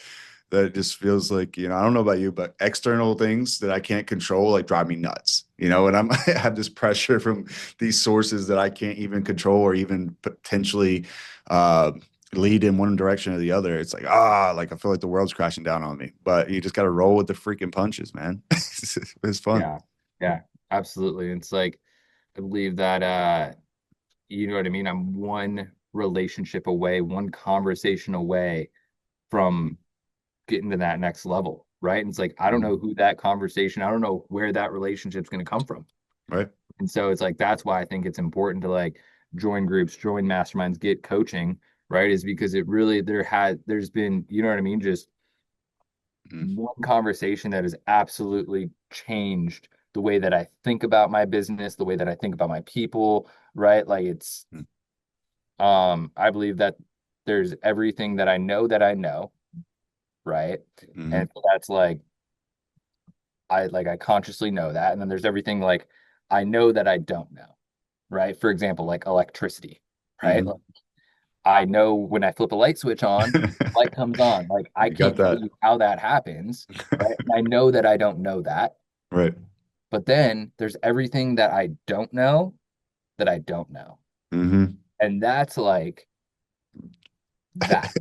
that just feels like, you know, I don't know about you, but external things that I can't control like drive me nuts, you know, and I have this pressure from these sources that I can't even control or even potentially uh, lead in one direction or the other. It's like, like I feel like the world's crashing down on me, but you just got to roll with the freaking punches, man. It's fun. Yeah. Yeah, absolutely. It's like I believe that you know what I mean? I'm one relationship away, one conversation away from getting to that next level, right? And it's like I don't know who that conversation, I don't know where that relationship's going to come from. Right. And so it's like that's why I think it's important to like join groups, join masterminds, get coaching, right? Is because it really there's been, you know what I mean, just Mhm. one conversation that has absolutely changed the way that I think about my business, the way that I think about my people, right? Like it's I believe that there's everything that I know, right? Mhm. And so that's like I consciously know that. And then there's everything like I know that I don't know, right? For example, like electricity, right? Mhm. I know when I flip a light switch on, light comes on. Like I You got can't tell that. you how that happens, right? And I know that I don't know that. Right. But then there's everything that I don't know that I don't know. Mm-hmm. And that's like that,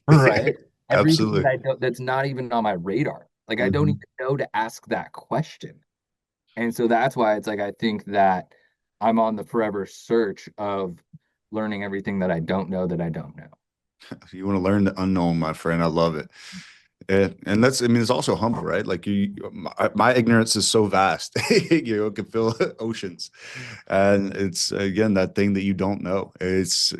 right? Everything that Absolutely. I don't, that's not even on my radar. Like I don't Mm-hmm. even know to ask that question. And so that's why it's like I think that I'm on the forever search of learning everything that I don't know that I don't know. You want to learn the unknown, my friend. I love it. And that's, I mean, it's also humble, right? Like my ignorance is so vast, it can fill oceans. And it's again, that thing that you don't know. It's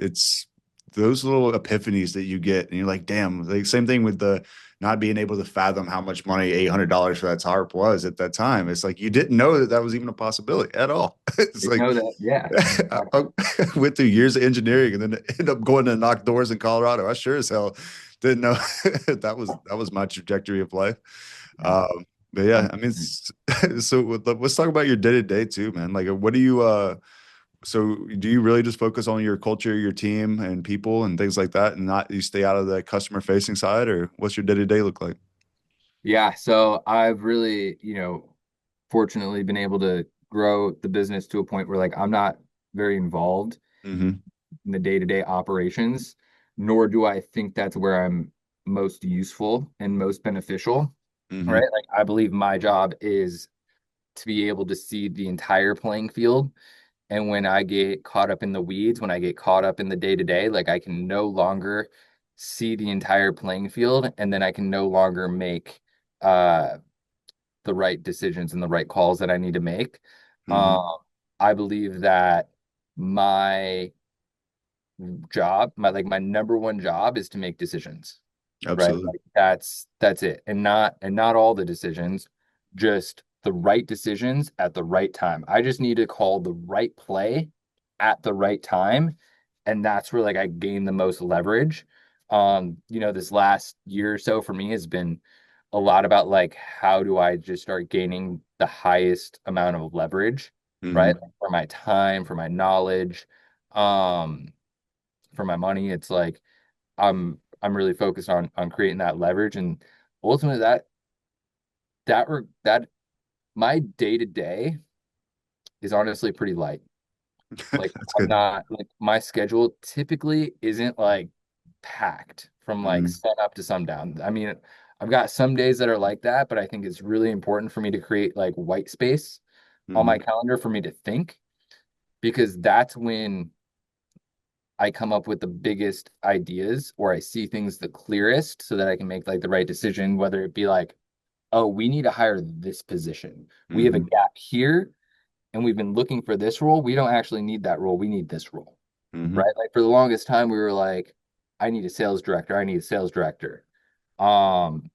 those little epiphanies that you get and you're like, damn, like same thing with the not being able to fathom how much money $800 for that tarp was at that time. It's like, you didn't know that that was even a possibility at all. It's You like, know that, yeah, I went through years of engineering and then ended up going to knock doors in Colorado. I sure as hell didn't know that was my trajectory of life. But yeah, I mean, so let's talk about your day to day too, man. Like, what do you so do you really just focus on your culture, your team, and people and things like that, and not you stay out of the customer facing side, or what's your day to day look like? yeah. So I've really, fortunately been able to grow the business to a point where like I'm not very involved Mm-hmm. in the day-to-day operations, nor do I think that's where I'm most useful and most beneficial, Mm-hmm. right? Like I believe my job is to be able to see the entire playing field. And when I get caught up in the weeds, when I get caught up in the day-to-day, like I can no longer see the entire playing field, and then I can no longer make uh the right decisions and the right calls that I need to make. Mm-hmm. I believe that my my number one job is to make decisions, right? Absolutely. Like that's it. And not all the decisions, just the right decisions at the right time. I just need to call the right play at the right time. And that's where like I gain the most leverage. This last year or so for me has been a lot about like how do I just start gaining the highest amount of leverage, right? Mm-hmm. Like, for my time, for my knowledge, um, for my money. It's like I'm really focused on creating that leverage, and ultimately that my day to day is honestly pretty light. Like That's I'm good. not like my schedule typically isn't like packed from like Mm-hmm. sun up to sundown. I mean, I've got some days that are like that, but I think it's really important for me to create like white space on Mm-hmm. my calendar for me to think, because that's when I come up with the biggest ideas or I see things the clearest so that I can make like the right decision, whether it be like, oh, we need to hire this position. We have a Mm-hmm. gap here and we've been looking for this role. We don't actually need that role. We need this role, Mm-hmm. right? Like for the longest time, we were like, I need a sales director. I need a sales director. Um,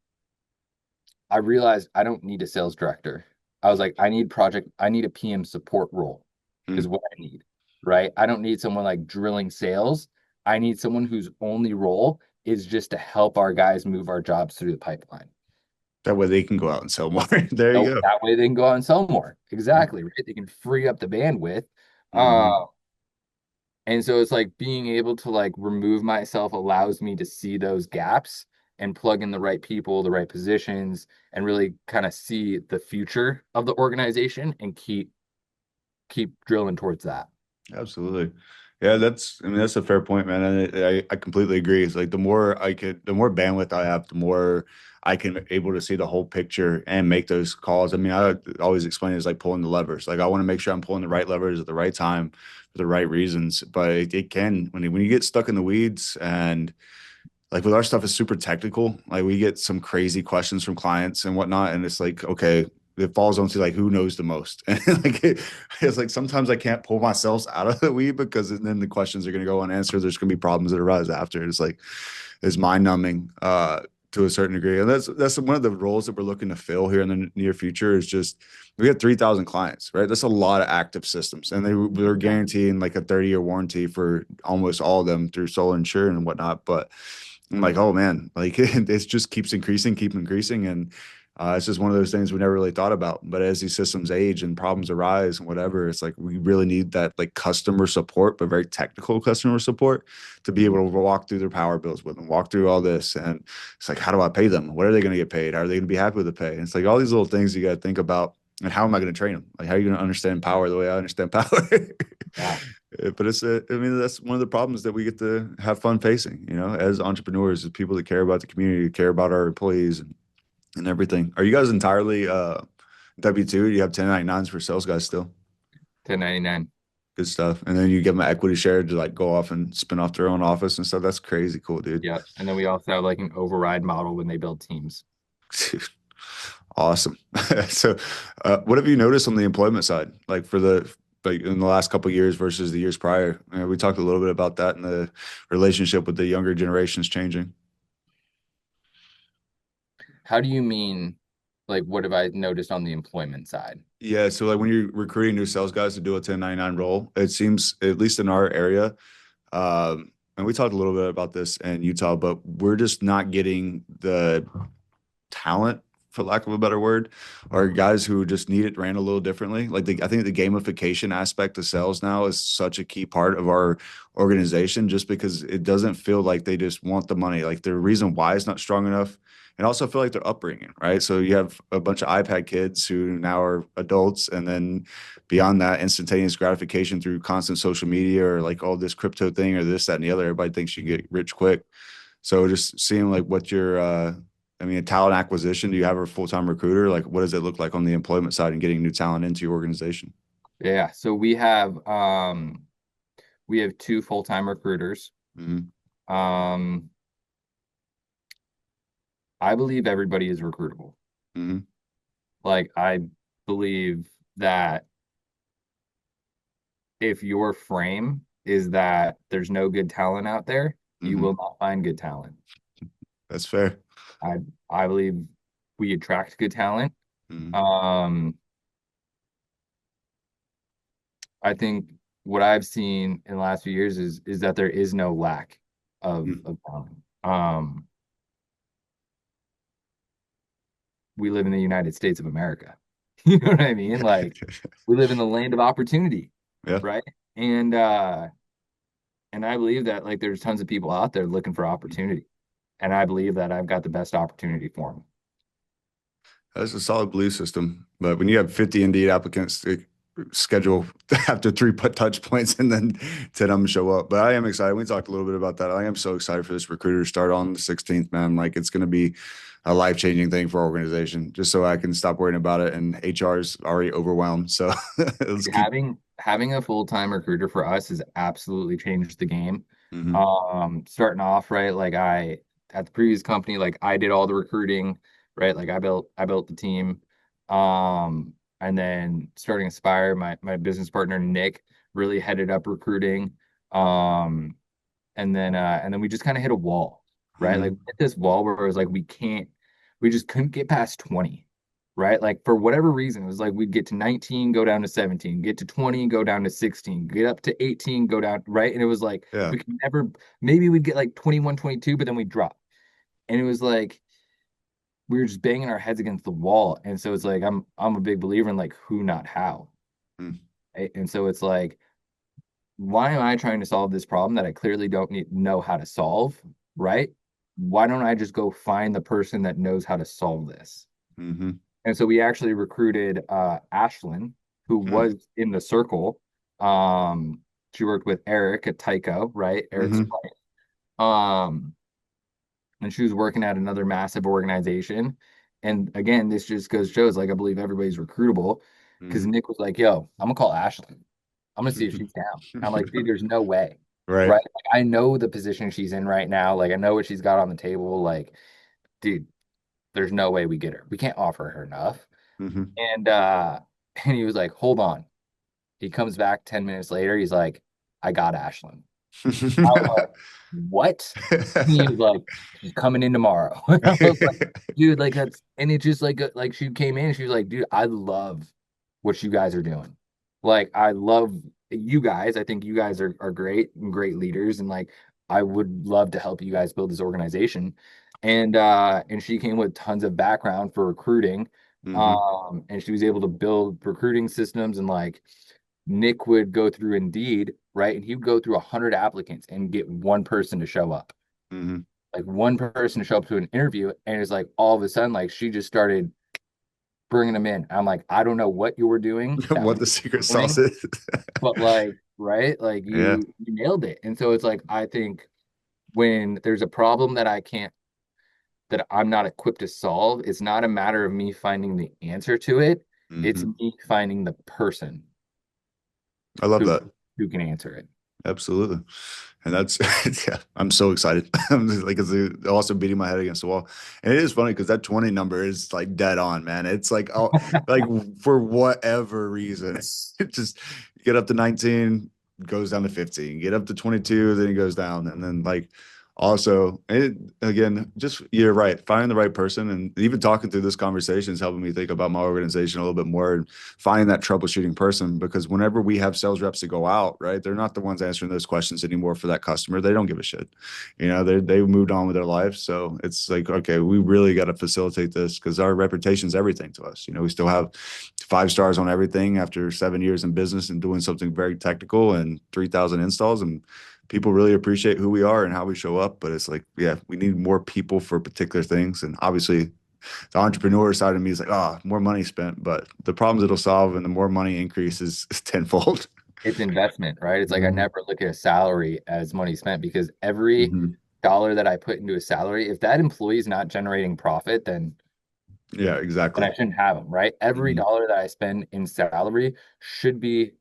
I realized I don't need a sales director. I was like, I need a PM support role is what I need, right? I don't need someone like drilling sales. I need someone whose only role is just to help our guys move our jobs through the pipeline. That way they can go out and sell more. There you So go. that way they can go out and sell more. Exactly, right? They can free up the bandwidth. Mm-hmm. And so it's like being able to like remove myself allows me to see those gaps and plug in the right people, the right positions, and really kind of see the future of the organization and keep drilling towards that. Absolutely. Yeah, I mean, that's a fair point, man. And I completely agree. It's like the more bandwidth I have, the more I can able to see the whole picture and make those calls. I mean, I always explain it as like pulling the levers. Like I want to make sure I'm pulling the right levers at the right time for the right reasons. But it can, when you get stuck in the weeds and like with our stuff is super technical. Like we get some crazy questions from clients and whatnot, and it's like, okay, it falls onto like who knows the most, and like it's like sometimes I can't pull myself out of the weed because then the questions are going to go unanswered. There's going to be problems that arise after. It's like it's mind numbing to a certain degree, and that's one of the roles that we're looking to fill here in the near future. Is just we have 3,000 clients, right? That's a lot of active systems, and they're guaranteeing like a 30-year warranty for almost all of them through Solar Insure and whatnot, but I'm like, oh man, like it just keeps increasing, keep increasing. And It's just one of those things we never really thought about. But as these systems age and problems arise and whatever, it's like we really need that like customer support, but very technical customer support to be able to walk through their power bills with them, walk through all this. And it's like, how do I pay them? What are they going to get paid? How are they going to be happy with the pay? And it's like all these little things you got to think about. And how am I going to train them? Like, how are you going to understand power the way I understand power? Yeah. But I mean, that's one of the problems that we get to have fun facing, as entrepreneurs, as people that care about the community, care about our employees and everything. Are you guys entirely W-2? You have 1099s for sales guys still? 1099. Good stuff. And then you give them an equity share to like go off and spin off their own office and stuff. That's crazy cool, dude. Yeah. And then we also have like an override model when they build teams. Awesome. So, what have you noticed on the employment side, like in the last couple of years versus the years prior? We talked a little bit about that and the relationship with the younger generations changing. How do you mean, like, what have I noticed on the employment side? Yeah, so like when you're recruiting new sales guys to do a 1099 role, it seems, at least in our area, and we talked a little bit about this in Utah, but we're just not getting the talent, for lack of a better word, or guys who just need it ran a little differently. Like I think the gamification aspect of sales now is such a key part of our organization, just because it doesn't feel like they just want the money. Like the reason why is not strong enough. And also feel like their upbringing, right? So you have a bunch of iPad kids who now are adults, and then beyond that, instantaneous gratification through constant social media or like all this crypto thing or this, that, and the other. Everybody thinks you can get rich quick. So just seeing like what your a talent acquisition, do you have a full-time recruiter? Like what does it look like on the employment side and getting new talent into your organization? Yeah. So we have 2 full-time recruiters. Mm-hmm. I believe everybody is recruitable. Mm-hmm. Like I believe that if your frame is that there's no good talent out there, you will not find good talent. That's fair. I believe we attract good talent. Mm-hmm. I think what I've seen in the last few years is that there is no lack of talent. We live in the United States of America. You know what I mean? Like we live in the land of opportunity, Yeah. right? And I believe that like there's tons of people out there looking for opportunity. And I believe that I've got the best opportunity for them. That's a solid belief system. But when you have 50 Indeed applicants, schedule after 3 touch points and then 10 of them show up. But I am excited. We talked a little bit about that. I am so excited for this recruiter to start on the 16th, man. Like it's going to be a life-changing thing for our organization, just so I can stop worrying about it. And HR is already overwhelmed. So having a full-time recruiter for us has absolutely changed the game. Mm-hmm. Starting off, right? Like at the previous company, like I did all the recruiting, right? Like I built the team. And then starting Aspire, my business partner Nick really headed up recruiting. And then we just kind of hit a wall, right? Mm-hmm. Like hit this wall where it was like we just couldn't get past 20, right? Like for whatever reason, it was like we'd get to 19, go down to 17, get to 20, go down to 16, get up to 18, go down, right? And it was like we could never, maybe we'd get like 21, 22, but then we'd drop. And it was like we were just banging our heads against the wall. And so it's like I'm a big believer in like who, not how. Right? And so it's like, why am I trying to solve this problem that I clearly don't know how to solve? Right? Why don't I just go find the person that knows how to solve this? Mm-hmm. And so we actually recruited Ashlyn, who was in the circle. She worked with Eric at Tyco, right? Eric's wife. And she was working at another massive organization. And again, this just shows like I believe everybody's recruitable because Nick was like, yo, I'm gonna call Ashlyn. I'm gonna see if she's down. I'm like, dude, there's no way. Right. Like, I know the position she's in right now. Like I know what she's got on the table. Like, dude, there's no way we get her. We can't offer her enough. And he was like, hold on. He comes back 10 minutes later. He's like, I got Ashlyn. I was like, what? And he was like, she's coming in tomorrow. I was like, dude, like that's, and it just like she came in and she was like, dude, I love what you guys are doing. Like, I love you guys. I think you guys are great and great leaders. And like, I would love to help you guys build this organization. And she came with tons of background for recruiting. Hmm. And she was able to build recruiting systems, and like Nick would go through Indeed, right? And he would go through 100 applicants and get one person to show up. Hmm. Like one person to show up to an interview, and it's like all of a sudden, like she just started bringing them in. I'm like, I don't know what you were doing that What was the secret sauce winning, is. but like, right? Like Yeah. you nailed it. And so it's like I think when there's a problem that I can't that I'm not equipped to solve, it's not a matter of me finding the answer to it. It's Hmm. me finding the person I love who that. who can answer it. Absolutely. And that's, yeah, I'm so excited. I'm just like, it's also beating my head against the wall. And it is funny because that 20 number is like dead on, man. It's like, oh, like for whatever reason, it just get up to 19, goes down to 15, get up to 22, then it goes down. And then like, also, it again, just you're right. Finding the right person and even talking through this conversation is helping me think about my organization a little bit more and finding that troubleshooting person because whenever we have sales reps to go out, right, they're not the ones answering those questions anymore for that customer. They don't give a shit. They moved on with their life. So it's like, okay, we really got to facilitate this because our reputation is everything to us. We still have 5 stars on everything after 7 years in business and doing something very technical and 3,000 installs and people really appreciate who we are and how we show up. But it's like, yeah, we need more people for particular things. And obviously, the entrepreneur side of me is like, oh, more money spent. But the problems it'll solve and the more money increases is tenfold. It's investment, right? It's like I Mhm. never look at a salary as money spent because every Mhm. dollar that I put into a salary, if that employee is not generating profit, Yeah, then exactly. I shouldn't have them, right? Every Mhm. dollar that I spend in salary should be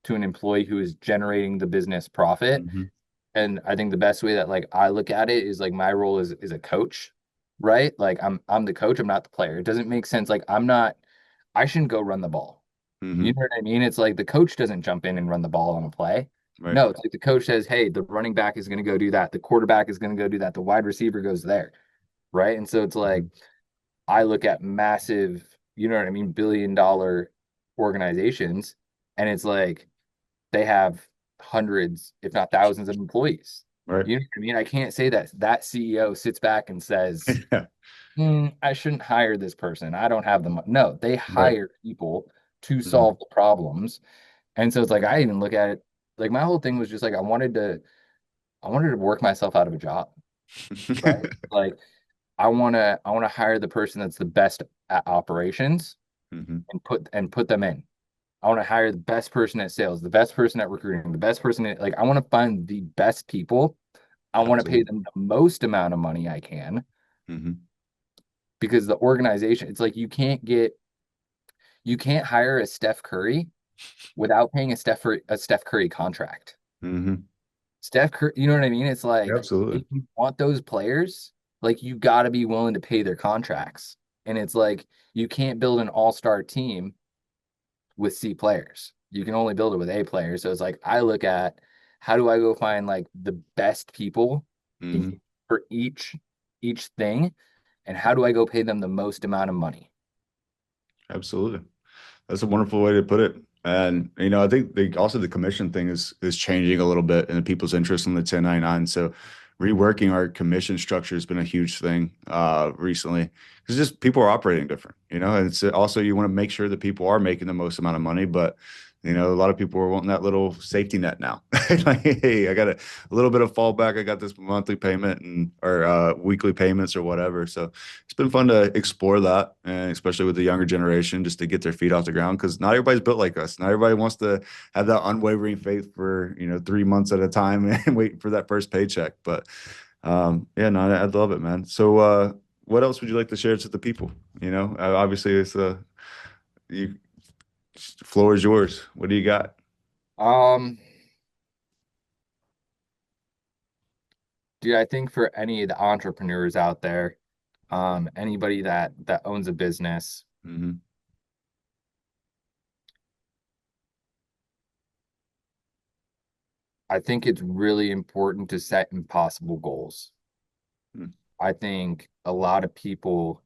to an employee who is generating the business profit. Mhm. And I think the best way that like I look at it is like my role is a coach, right? Like I'm the coach, I'm not the player. It doesn't make sense. Like I shouldn't go run the ball. You Mhm. know what I mean? It's like the coach doesn't jump in and run the ball on a play. Right. No, it's like the coach says, hey, the running back is going to go do that. The quarterback is going to go do that. The wide receiver goes there. Right. And so it's like Mhm. I look at massive, you know what I mean, $1 billion organizations, and it's like they have hundreds, if not thousands of employees. Right. You know what I mean? I can't say that that CEO sits back and says, Yeah. I shouldn't hire this person. I don't have the money. No, they Right. hire people to Mhm. solve the problems. And so it's like I even look at it like my whole thing was just like I wanted to work myself out of a job, right? Like I want to hire the person that's the best at operations Mhm. and put them in. I want to hire the best person at sales, the best person at recruiting, the best person at like I want to find the best people. I want to pay Absolutely. them the most amount of money I can Mhm. because the organization, it's like you can't hire a Steph Curry without paying a Steph Curry contract. Mhm. Steph Curry, you know what I mean? It's like if Absolutely. you want those players, like you got to be willing to pay their contracts. And it's like you can't build an all-star team with C players. You can only build it with A players. So it's like I look at how do I go find like the best people in, Mhm. for each thing, and how do I go pay them the most amount of money? Absolutely. That's a wonderful way to put it. And I think also the commission thing is changing a little bit in people's interest in the 1099. So reworking our commission structure has been a huge thing recently because just people are operating different, and it's also you want to make sure that people are making the most amount of money, but a lot of people are wanting that little safety net now. Like, hey, I got a little bit of fallback. I got this monthly payment or weekly payments or whatever. So it's been fun to explore that, and especially with the younger generation, just to get their feet off the ground because not everybody's built like us. Not everybody wants to have that unwavering faith for 3 months at a time and wait for that first paycheck. But yeah, no, I love it, man. So what else would you like to share to the people? Obviously it's you floor is yours. What do you got? Um, Dude, I think for any of the entrepreneurs out there, anybody that owns a business, Hmm. I think it's really important to set impossible goals. I think a lot of people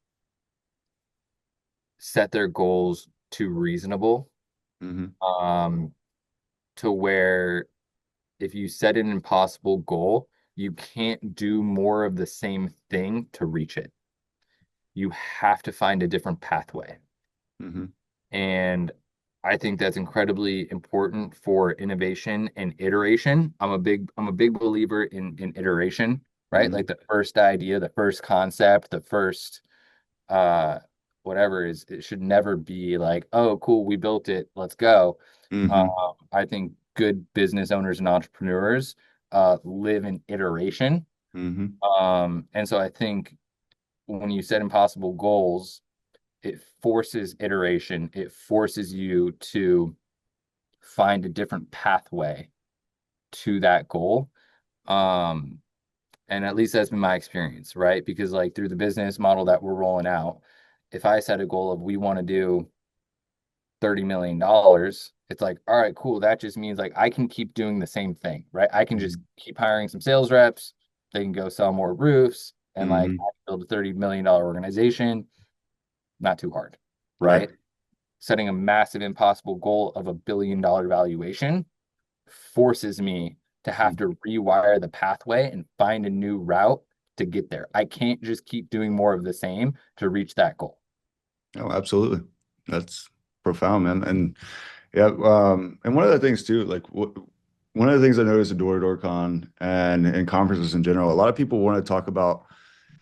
set their goals too reasonable, Hmm. um, to where if you set an impossible goal, you can't do more of the same thing to reach it. You have to find a different pathway. Mm-hmm. And I think that's incredibly important for innovation and iteration. I'm a big believer in iteration, right? Mm-hmm. Like the first idea, the first concept, the first uh whatever is it should never be like, oh, cool, we built it, let's go. Mm-hmm. I think good business owners and entrepreneurs live in iteration. Mm-hmm. And so I think when you set impossible goals, it forces iteration. It forces you to find a different pathway to that goal. Um, and at least that's been my experience, right? Because like through the business model that we're rolling out, if I set a goal of we want to do $30 million, it's like, all right, cool. That just means like I can keep doing the same thing, right? I can just keep hiring some sales reps. They can go sell more roofs and like Mm-hmm. I build a $30 million organization. Not too hard, Right. right? Setting a massive impossible goal of $1 billion valuation forces me to have to rewire the pathway and find a new route to get there. I can't just keep doing more of the same to reach that goal. Oh, absolutely. That's profound, man. And yeah, and one of the things too, like one of the things I noticed at Door to Door Con and in conferences in general, a lot of people want to talk about,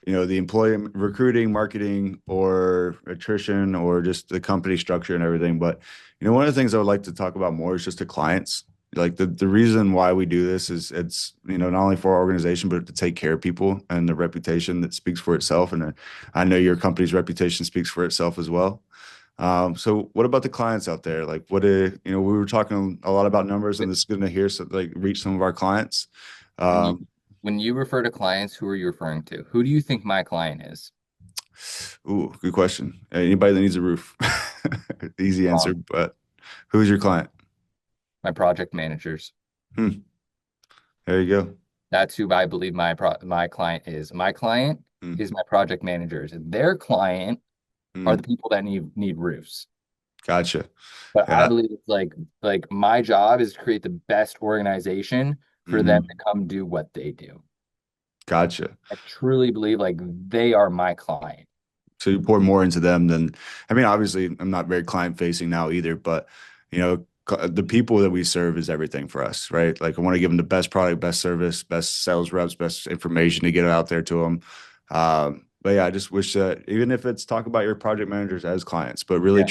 the employee recruiting, marketing, or attrition, or just the company structure and everything. But, one of the things I would like to talk about more is just the clients. Like the reason why we do this is it's, not only for our organization, but to take care of people and the reputation that speaks for itself. And I know your company's reputation speaks for itself as well. So what about the clients out there? Like we were talking a lot about numbers, and this is going to hear so like reach some of our clients. When you Um, when you refer to clients, who are you referring to? Who do you think my client is? Ooh, good question. Anybody that needs a roof. Easy answer, Wrong. but who's your client? My project managers. Hmm, there you go. That's who I believe my client is. My client Hmm, is my project managers. Their client are hmm, the people that need roofs. gotcha. But I Yeah. believe it's like my job is to create the best organization for them to Hmm, come do what they do. gotcha. I truly believe like they are my client. So you pour more into them than, I mean, obviously I'm not very client facing now either, but the people that we serve is everything for us, right? Like I want to give them the best product, best service, best sales reps, best information to get it out there to them. But yeah, I just wish that even if it's talk about your project managers as clients, but really Yeah.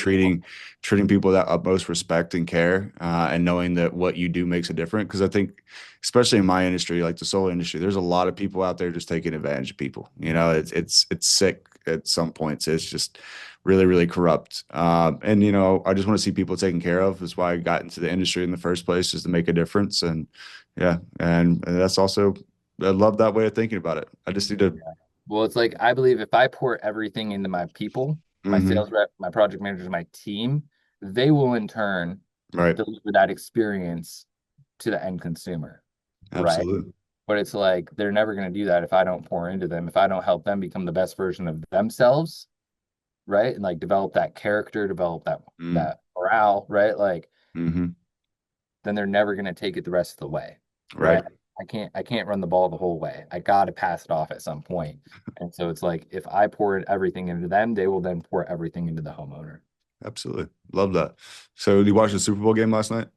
treating people with that utmost respect and care, and knowing that what you do makes a difference. Because I think, especially in my industry, like the solar industry, there's a lot of people out there just taking advantage of people. It's sick at some points. It's just really, really corrupt. And I just want to see people taken care of. That's why I got into the industry in the first place, is to make a difference. And yeah, and that's also I love that way of thinking about it. I just need to. Well, it's like I believe if I pour everything into my people, my Hmm. sales rep, my project managers, my team, they will in turn Right. deliver that experience to the end consumer, right? Absolutely. But it's like they're never going to do that if I don't pour into them, if I don't help them become the best version of themselves, right? And like develop that character, develop that morale, right? Like Mm-hmm. then they're never going to take it the rest of the way, Right. right? I can't run the ball the whole way. I got to pass it off at some point. And so it's like if I pour everything into them, they will then pour everything into the homeowner. Absolutely. Love that. So you watched the Super Bowl game last night?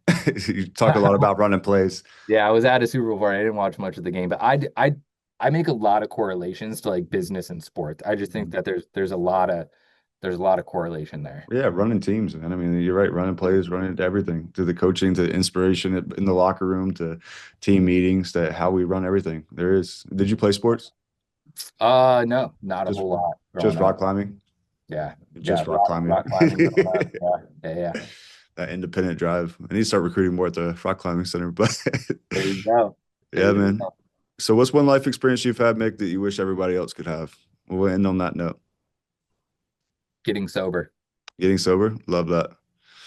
You talk a lot about running plays. Yeah, I was at a Super Bowl party. I didn't watch much of the game, but I make a lot of correlations to like business and sports. I just think that there's a lot of correlation there. Yeah, running teams, man. I mean, you're right. Running plays, running to everything, to the coaching, to the inspiration in the locker room, to team meetings, to how we run everything. There is. Did you play sports? No, not a Just whole lot just growing rock up. climbing? Yeah, yeah, Just rock climbing. rock climbing growing up. Yeah, yeah, yeah. That independent drive. I need to start recruiting more at the rock climbing center. But There you go. There yeah, you man. go. So what's one life experience you've had, Mick, that you wish everybody else could have? We'll end on that note. Getting sober. Getting sober. Love that.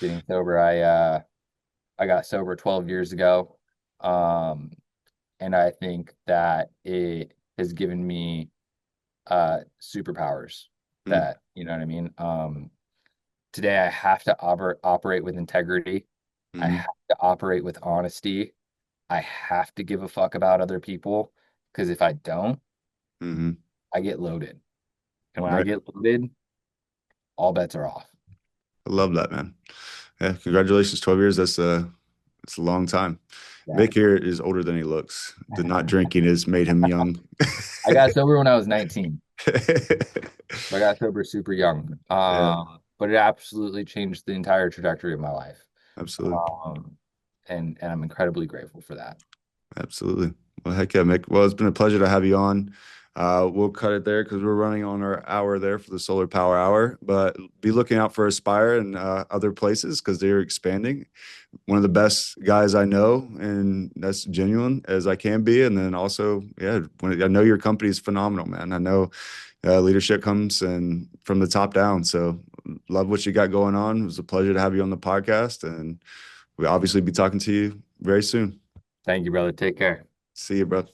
Getting sober. I got sober 12 years ago. Um, and I think that it has given me superpowers Mm, that, you know what I mean? Today I have to operate with integrity. I mm, have to operate with honesty. I have to give a fuck about other people. Because if I don't, Mm-hmm. I get loaded. And when I Right. get loaded, all bets are off. I love that, man. Yeah, congratulations, 12 years. It's a long time. Yeah. Mick here is older than he looks. The not drinking has made him young. I got sober when I was 19. I got sober super young. Yeah, But it absolutely changed the entire trajectory of my life. absolutely. And I'm incredibly grateful for that. Absolutely. Well, heck yeah, Mick. Well, it's been a pleasure to have you on. We'll cut it there because we're running on our hour there for the Solar Power Hour. But be looking out for Aspire and other places because they're expanding. One of the best guys I know, and that's genuine as I can be. And then also, yeah, when I know your company is phenomenal, man. I know leadership comes and from the top down. So love what you got going on. It was a pleasure to have you on the podcast, and we'll obviously be talking to you very soon. Thank you, brother. Take care. See you, bro.